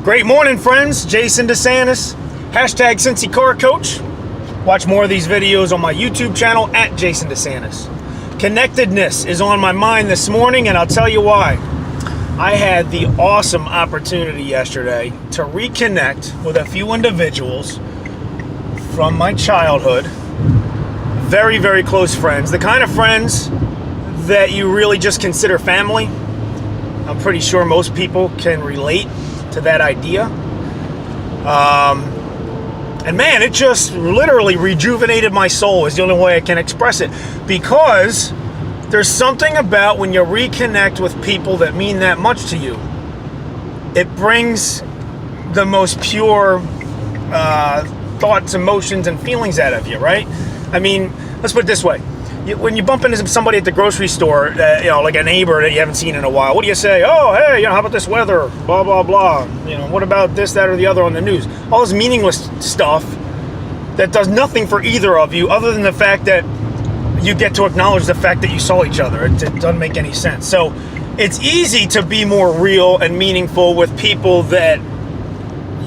Great morning, friends. Jason DeSantis, hashtag Cincy Car Coach. Watch more of these videos on my YouTube channel at Jason DeSantis. Connectedness is on my mind this morning, and I'll tell you why. I had the awesome opportunity yesterday to reconnect with a few individuals from my childhood. Very, very close friends. The kind of friends that you really just consider family. I'm pretty sure most people can relate to that idea. And man, it just literally rejuvenated my soul is the only way I can express it. Because there's something about when you reconnect with people that mean that much to you. It brings the most pure thoughts, emotions, and feelings out of you, right? I mean, let's put it this way. When you bump into somebody at the grocery store, like a neighbor that you haven't seen in a while, what do you say? Oh, hey, how about this weather? Blah, blah, blah. What about this, that, or the other on the news? All this meaningless stuff that does nothing for either of you other than the fact that you get to acknowledge the fact that you saw each other. It doesn't make any sense. So it's easy to be more real and meaningful with people that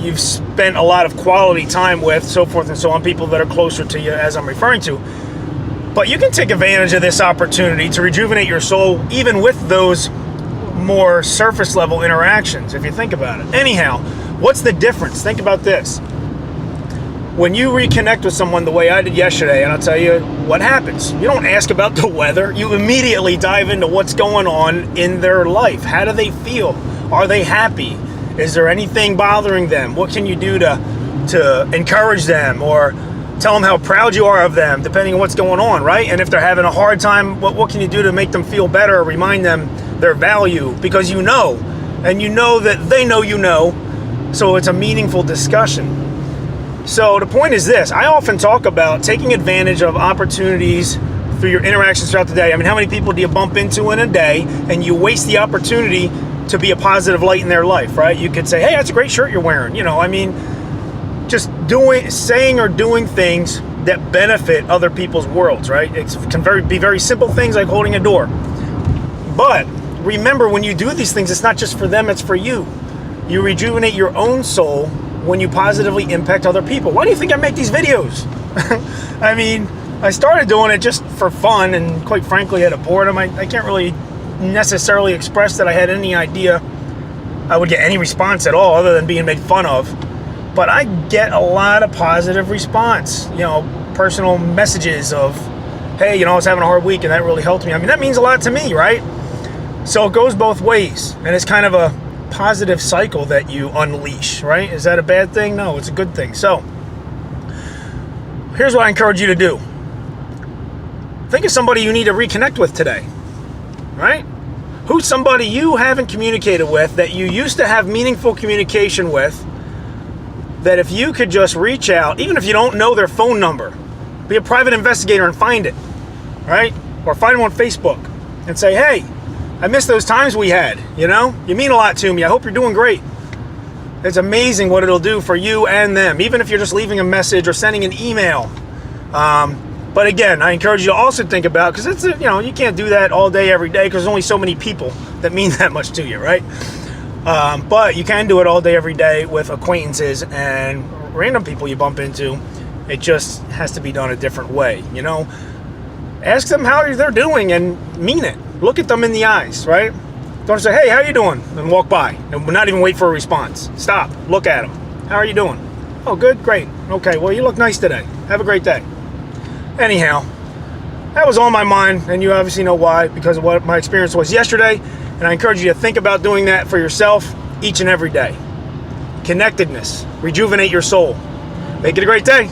you've spent a lot of quality time with, so forth and so on, people that are closer to you, as I'm referring to. But you can take advantage of this opportunity to rejuvenate your soul, even with those more surface level interactions, if you think about it. Anyhow, what's the difference? Think about this. When you reconnect with someone the way I did yesterday, and I'll tell you what happens. You don't ask about the weather. You immediately dive into what's going on in their life. How do they feel? Are they happy? Is there anything bothering them? What can you do to encourage them or tell them how proud you are of them, depending on what's going on, right? And if they're having a hard time, what can you do to make them feel better or remind them their value? Because you know, and you know that they know you know, so it's a meaningful discussion. So the point is this. I often talk about taking advantage of opportunities through your interactions throughout the day. I mean, how many people do you bump into in a day and you waste the opportunity to be a positive light in their life, right? You could say, hey, that's a great shirt you're wearing. Just saying or doing things that benefit other people's worlds, right? It can be very simple things like holding a door. But remember, when you do these things, it's not just for them, it's for you. You rejuvenate your own soul when you positively impact other people. Why do you think I make these videos? I mean, I started doing it just for fun and quite frankly out of boredom. I can't really necessarily express that I had any idea I would get any response at all other than being made fun of. But I get a lot of positive response, personal messages of, hey, I was having a hard week and that really helped me. I mean, that means a lot to me, right? So it goes both ways. And it's kind of a positive cycle that you unleash, right? Is that a bad thing? No, it's a good thing. So here's what I encourage you to do. Think of somebody you need to reconnect with today, right? Who's somebody you haven't communicated with that you used to have meaningful communication with, that if you could just reach out, even if you don't know their phone number, be a private investigator and find it, right? Or find them on Facebook and say, hey, I miss those times we had, You mean a lot to me. I hope you're doing great. It's amazing what it'll do for you and them, even if you're just leaving a message or sending an email. But again, I encourage you to also think about, because it's, you can't do that all day, every day, because there's only so many people that mean that much to you, right? But you can do it all day, every day with acquaintances and random people you bump into. It just has to be done a different way, Ask them how they're doing and mean it. Look at them in the eyes, right? Don't say, hey, how you doing? And walk by and not even wait for a response. Stop. Look at them. How are you doing? Oh, good. Great. Okay. Well, you look nice today. Have a great day. Anyhow, that was on my mind, and you obviously know why, because of what my experience was yesterday. And I encourage you to think about doing that for yourself each and every day. Connectedness. Rejuvenate your soul. Make it a great day.